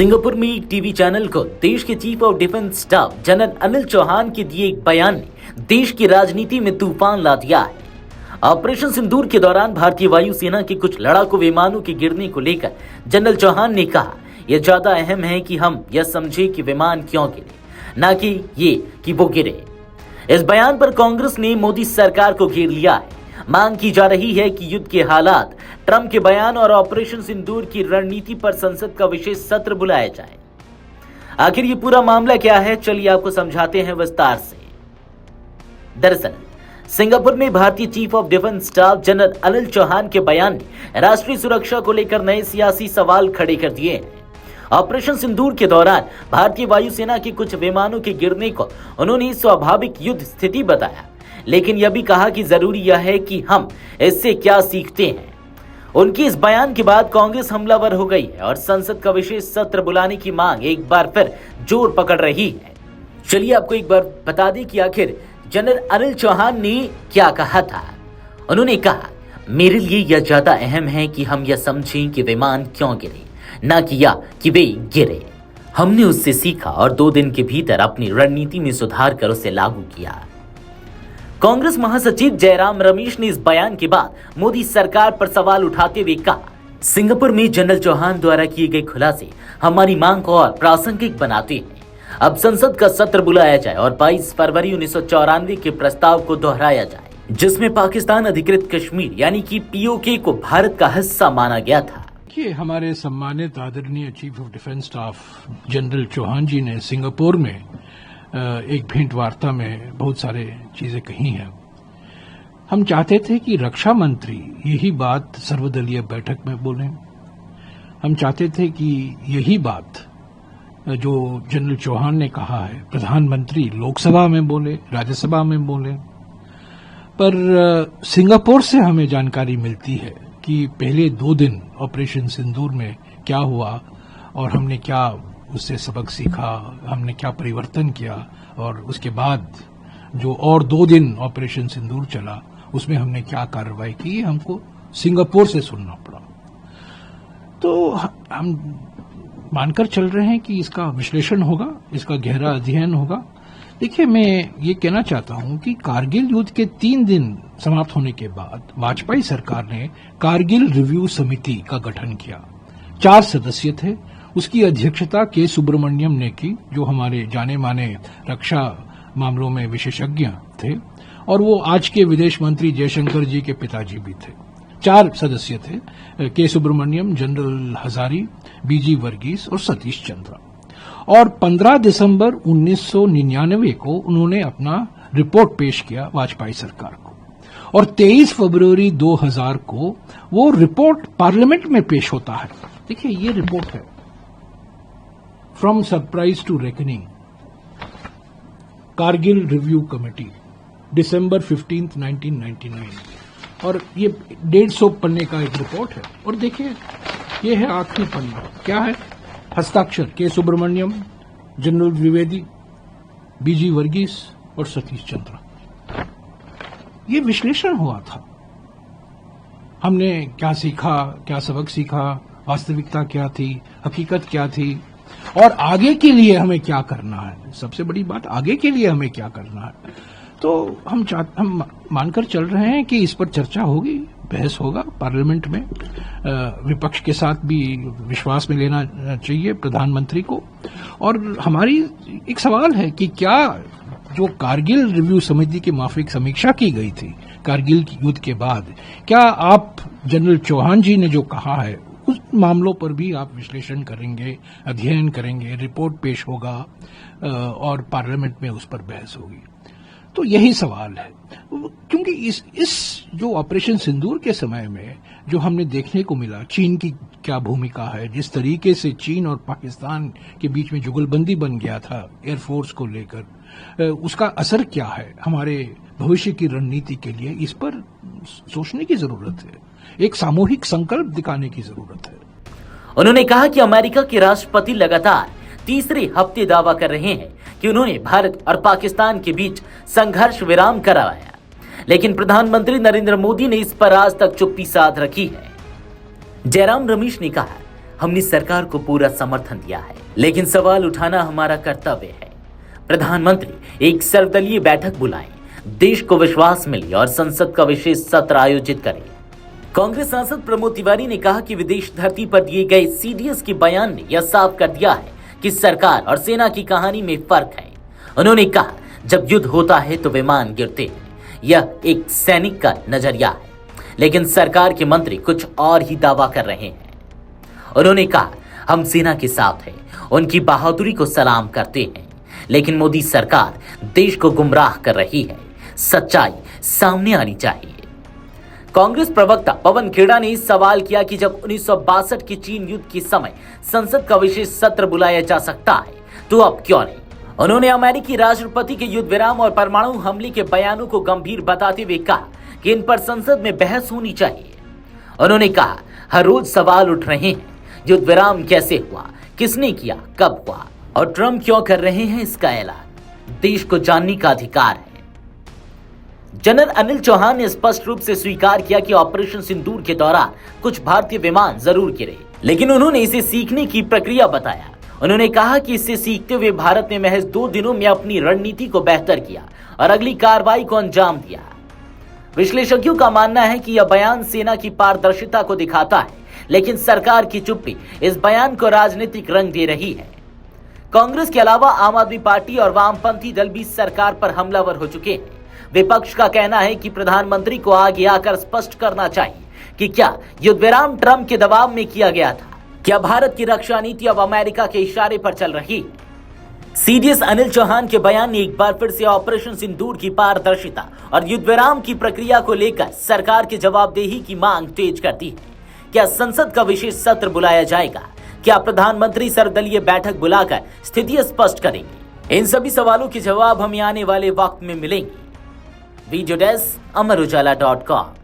Singapore में एक TV channel को देश के chief of defence staff general Anil Chauhan के दिए एक बयान ने देश की राजनीति में तूफान ला दिया है। ऑपरेशन सिंदूर के दौरान भारतीय वायुसेना के कुछ लड़ाकू विमानों के गिरने को लेकर जनरल चौहान ने कहा, यह ज्यादा अहम है कि हम यह समझे कि विमान क्यों गिरे, न कि ये कि वो गिरे। इस बयान पर कांग्रेस ने मोदी सरकार को घेर लिया है। मांग की जा रही है कि युद्ध के हालात, ट्रंप के बयान और ऑपरेशन सिंदूर की रणनीति पर संसद का विशेष सत्र बुलाया जाए। आखिर ये पूरा मामला क्या है, चलिए आपको समझाते हैं विस्तार से। दरअसल सिंगापुर में भारतीय chief of defence staff general Anil Chauhan के बयान ने राष्ट्रीय सुरक्षा को लेकर नए सियासी सवाल खड़े कर दिए हैं। ऑपरेशन सिंदूर के दौरान भारतीय वायुसेना के कुछ विमानों के गिरने को उन्होंने स्वाभाविक युद्ध स्थिति बताया, लेकिन यह भी कहा कि जरूरी यह है कि हम इससे क्या सीखते हैं। उनके इस बयान के बाद कांग्रेस हमलावर हो गई है और संसद का विशेष सत्र बुलाने की मांग एक बार फिर जोर पकड़ रही है। चलिए आपको एक बार बता दें कि आखिर जनरल अनिल चौहान ने क्या कहा था। उन्होंने कहा, मेरे लिए यह ज्यादा अहम है कि हम यह समझें कि विमान क्यों गिरे, न कि या कि वे गिरे। हमने उससे सीखा और 2 दिन के भीतर अपनी रणनीति में सुधार कर उसे लागू किया। कांग्रेस महासचिव जयराम रमेश ने इस बयान के बाद मोदी सरकार पर सवाल उठाते हुए कहा, सिंगापुर में जनरल चौहान द्वारा किए गए खुलासे हमारी मांग को और प्रासंगिक बनाते हैं। अब संसद का सत्र बुलाया जाए और 22 फरवरी 1994 के प्रस्ताव को दोहराया जाए, जिसमें पाकिस्तान अधिकृत कश्मीर यानी कि पीओके को भारत का हिस्सा माना गया था। कि हमारे सम्मानित आदरणीय chief of defence staff general Chauhan ji ने सिंगापुर में एक भेंट वार्ता में बहुत सारे चीजें कही हैं। हम चाहते थे कि रक्षा मंत्री यही बात सर्वदलीय बैठक में बोलें। हम चाहते थे कि यही बात जो जनरल चौहान ने कहा है प्रधानमंत्री लोकसभा में बोले, राज्यसभा में बोले। पर सिंगापुर से हमें जानकारी मिलती है कि पहले 2 दिन ऑपरेशन सिंदूर में क्या हुआ और हमने क्या उससे सबक सीखा, हमने क्या परिवर्तन किया, और उसके बाद जो और 2 दिन ऑपरेशन सिंदूर चला उसमें हमने क्या कार्रवाई की, हमको सिंगापुर से सुनना पड़ा। तो हम मानकर चल रहे हैं कि इसका विश्लेषण होगा, इसका गहरा अध्ययन होगा। देखिए, मैं ये कहना चाहता हूं कि कारगिल युद्ध के 3 दिन समाप्त होने के बाद वाजपेयी सरकार ने कारगिल रिव्यू समिति का गठन किया। 4 सदस्य थे। उसकी अध्यक्षता के सुब्रमण्यम ने की, जो हमारे जाने माने रक्षा मामलों में विशेषज्ञ थे, और वो आज के विदेश मंत्री जयशंकर जी के पिताजी भी थे। 4 सदस्य थे, के सुब्रमण्यम, जनरल हजारी, बीजी वर्गीस और सतीश चंद्रा। और 15 दिसंबर 1999 को उन्होंने अपना रिपोर्ट पेश किया वाजपेयी सरकार को, और 23 फरवरी 2000 को वो रिपोर्ट पार्लियामेंट में पेश होता है। देखिए, ये रिपोर्ट है from surprise to reckoning, Kargil review committee, December 15, 1999, और ये 150 पन्ने का एक रिपोर्ट है। और देखिए, ये है आखिरी पन्ना, क्या है, हस्ताक्षर के सुब्रमण्यम, जनरल द्विवेदी, बीजी वर्गीस और सतीश चंद्रा। ये विश्लेषण हुआ था, हमने क्या सीखा, क्या सबक सीखा, वास्तविकता क्या थी, हकीकत क्या थी, और आगे के लिए हमें क्या करना है। सबसे बड़ी बात, आगे के लिए हमें क्या करना है। तो हम मानकर चल रहे हैं कि इस पर चर्चा होगी, बहस होगा पार्लियामेंट में। विपक्ष के साथ भी विश्वास में लेना चाहिए प्रधानमंत्री को। और हमारी एक सवाल है कि क्या जो कारगिल रिव्यू समिति की माफिक समीक्षा की गई थी कारगिल युद्ध के बाद, क्या आप जनरल चौहान जी ने जो कहा है उस मामलों पर भी आप विश्लेषण करेंगे, अध्ययन करेंगे, रिपोर्ट पेश होगा और पार्लियामेंट में उस पर बहस होगी। तो यही सवाल है, क्योंकि इस जो ऑपरेशन सिंदूर के समय में जो हमने देखने को मिला, चीन की क्या भूमिका है, जिस तरीके से चीन और पाकिस्तान के बीच में जुगलबंदी बन गया था एयरफोर्स को लेकर, उसका असर क्या है हमारे भविष्य की रणनीति के लिए, इस पर सोचने की जरूरत है, एक सामूहिक संकल्प दिखाने की जरूरत है। उन्होंने कहा कि अमेरिका के राष्ट्रपति लगातार तीसरे हफ्ते दावा कर रहे हैं कि उन्होंने भारत और पाकिस्तान के बीच संघर्ष विराम करवाया, लेकिन प्रधानमंत्री नरेंद्र मोदी ने इस पर आज तक चुप्पी साध रखी है। जयराम रमेश ने कहा, हमने सरकार को पूरा समर्थन दिया है, लेकिन सवाल उठाना हमारा कर्तव्य है। प्रधानमंत्री एक सर्वदलीय बैठक बुलाएं, देश को विश्वास मिले और संसद का विशेष सत्र आयोजित करें। कांग्रेस सांसद प्रमोद तिवारी ने कहा कि विदेश धरती पर दिए गए सीडीएस के बयान ने यह साफ कर दिया है कि सरकार और सेना की कहानी में फर्क है। उन्होंने कहा, जब युद्ध होता है तो विमान गिरते हैं, यह एक सैनिक का नजरिया है, लेकिन सरकार के मंत्री कुछ और ही दावा कर रहे हैं। उन्होंने कहा, हम सेना के साथ हैं, उनकी बहादुरी को सलाम करते हैं, लेकिन मोदी सरकार देश को गुमराह कर रही है। सच्चाई सामने आनी चाहिए। कांग्रेस प्रवक्ता पवन खेड़ा ने सवाल किया कि जब 1962 के चीन युद्ध के समय संसद का विशेष सत्र बुलाया जा सकता है, तो अब क्यों नहीं? उन्होंने अमेरिकी राष्ट्रपति के युद्ध विराम और परमाणु हमले के बयानों को गंभीर बताते हुए कहा कि इन पर संसद में बहस होनी चाहिए। उन्होंने कहा, हर रोज सवाल उठ रहे हैं, युद्ध विराम कैसे हुआ, किसने किया, कब हुआ और ट्रंप क्यों कर रहे हैं इसका ऐलान? देश को जानने का अधिकार है। जनरल अनिल चौहान ने स्पष्ट रूप से स्वीकार किया कि ऑपरेशन सिंदूर के दौरान कुछ भारतीय विमान जरूर गिरे, लेकिन उन्होंने इसे सीखने की प्रक्रिया बताया। उन्होंने कहा कि इससे सीखते हुए भारत ने महज 2 दिनों में अपनी रणनीति को बेहतर किया और अगली कार्रवाई को अंजाम दिया। विश्लेषकों का मानना है कि यह बयान सेना की पारदर्शिता को दिखाता है, लेकिन सरकार की चुप्पी इस बयान को राजनीतिक रंग दे रही है। कांग्रेस के अलावा आम आदमी पार्टी और वामपंथी दल भी सरकार पर हमलावर हो चुके हैं। विपक्ष का कहना है कि प्रधानमंत्री को आगे आकर स्पष्ट करना चाहिए कि क्या युद्ध विराम ट्रंप के दबाव में किया गया था? क्या भारत की रक्षा नीति अब अमेरिका के इशारे पर चल रही है? सीडीएस अनिल चौहान के बयान ने एक बार फिर से ऑपरेशन सिंदूर की पारदर्शिता और युद्ध विराम की प्रक्रिया को लेकर सरकार की जवाबदेही की मांग तेज कर दी है। क्या संसद का विशेष सत्र बुलाया जाएगा? क्या प्रधानमंत्री सर्वदलीय बैठक बुलाकर स्थिति स्पष्ट करेंगे? इन सभी सवालों के जवाब हमें आने वाले वक्त में मिलेंगे। वीडियो डेस्क अमर उजाला.com।